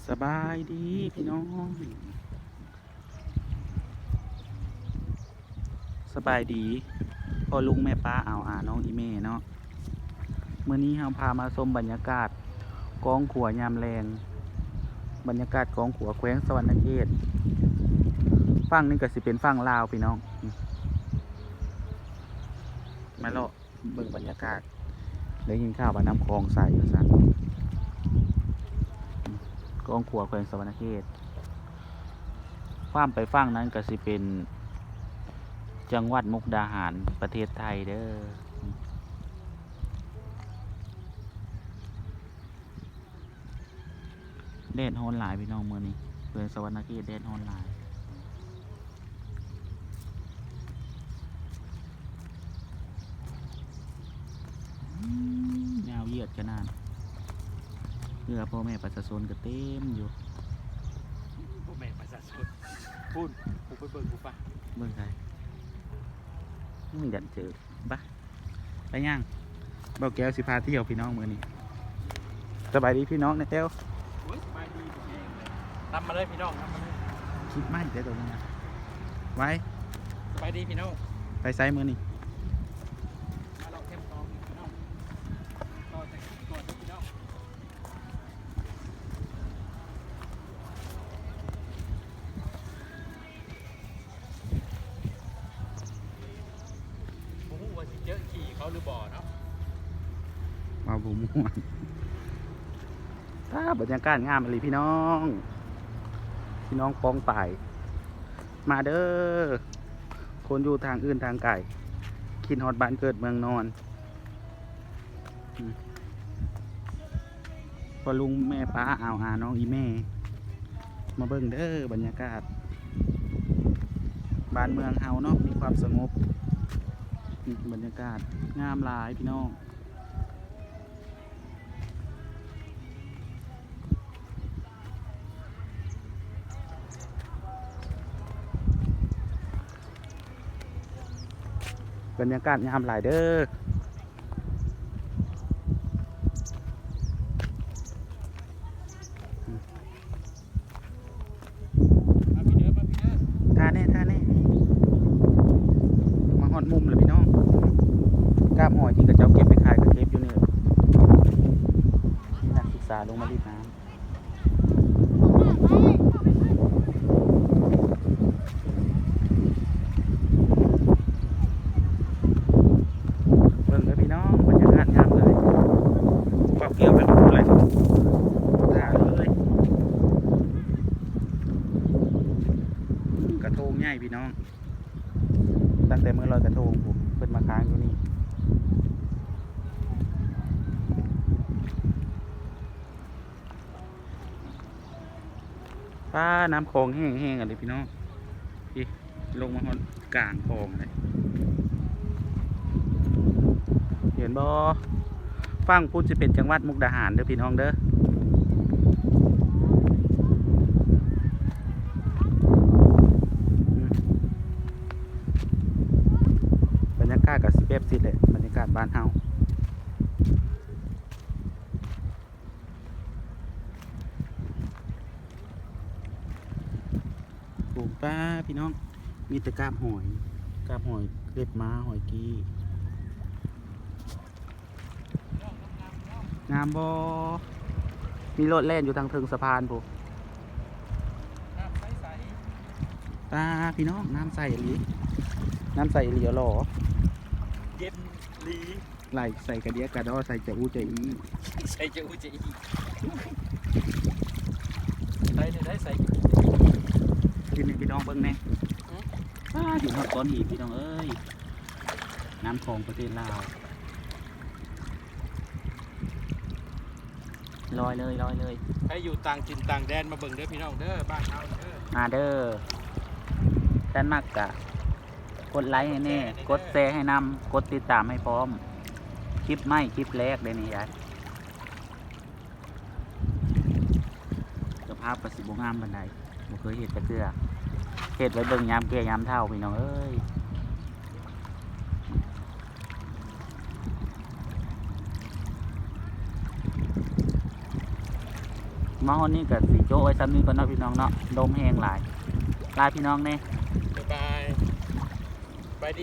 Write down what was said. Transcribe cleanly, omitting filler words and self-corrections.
สบายดีพี่น้องสบายดีพ่อลุงแม่ป้าน้องอีเม่เนาะเมื่อนี้เราพามาชมบรรยากาศกองขัวยามแรงบรรยากาศกองขัวแขวงสวรรณเขตฝั่งนี้ก็สิเป็นฝั่งลาวพี่น้องมาเลาะเบิ่งบรรยากาศได้ยินข่าวว่าน้ำคลองใสอยู่ซะกองขัวแขวงสวรรณเขตข้ามไปฝั่งนั้นก็สิเป็นจังหวัดมุกดาหารประเทศไทยเด้อแดดฮ้อนหลายพี่น้องเมื่อนี้เพื่อนสวรรณเขตแดดฮ้อนหลายยาวเหยียดขนาดเพื่อพ่อแม่ประชาชนก็เต็มอยู่พ่อแม่ประชาชนพูดกูไปเบิ่งกูปะเมืองไทยมึงอยากเจอปะไปย่างเบาแก้วสิพาเที่ยวพี่น้องเมื่อนี้สบายดีพี่น้องนะเต้วสบายดีผมเองเลยทำมาเลยพี่น้องทำมาเลยคิดไม่ได้ตัวนี้ไว้สบายดีพี่น้องไปไซมือนี่มาเราเข้มตองพี่น้องต่อจากก่อนพี่น้องผมว่าสิเจอขี่เขาหรือบ่อเนาะมาบุม่วนถ้าบรรยากาศงามเลยพี่น้องป้องป่ายมาเด้อคนอยู่ทางอื่นทางไกลคิดฮอดบ้านเกิดเมืองนอนพอลุงแม่ป้าน้องอีแม่มาเบิ่งเด้อบรรยากาศบ้านเมืองเฮาเนาะมีความสงบบรรยากาศงามหลายพี่น้องบรรยากาศงามหลายเด้อมาพี่เด้อมาพี่เด้อท่าแน่มาฮอดมุมเลยพี่น้องกล้ามหอยที่กระเจ้าเก็บไปขายกับเก็บอยู่เนี่ยนี่นักศึกษาลงมารีดน้ำง่ายพี่น้องตั้งแต่เมื่อลอยกระทงผมเพิ่นมาค้างอยู่นี่ป้าน้ำคลองแห้งๆกันเลยพี่น้องพี่ลงมาหอดกลางคลองเลยเห็นบ่ฟังพูดจะเป็นจังหวัดมุกดาหารเด้อพี่น้องเด้อบรรยากาศกับสิเบบสิเลยบรรยากาศบ้านเฮาปลูกป้าพี่น้องมีแต่กาบหอยเล็บม้าหอยกีงามบอมีรถแล่นอยู่ทางเทิงสะพานปุ๊น้ำใสตาพี่น้องน้ำใสหรือหรอเย็นลี ไหลใส่กระเดียกระดอใส่จะอูจะอีใส่จะอูจะอีใส่ได้ใส่กินให้พี่น้องเบิ่งแน่อยู่หักก้อนหินพี่น้องเอ้ยน้ำคลองประเทศลาวลอยเลยใครอยู่ต่างถิ่นต่างแดนมาเบิ่งเด้อพี่น้องเด้อบ้านเฮาเด้อมาเด้อด้านมากกะกดไลค์ให้แน่กดแชร์ให้นำกดติดตามให้พร้อมคลิปแรกเลยนี่ยายสภาพประสิบงามบันไดบ่เคยเห็ดกระเทือเห็ดไว้เบิ่งยามแก่ยามเท่าพี่น้องเอ้ย มาฮอนนี่กับสีโจ้ไว้ซ้ำนี้ก่อนเนาะพี่น้องเนาะลมแห้งหลายลาพี่น้องแน่ บ๊ายบายไปดิ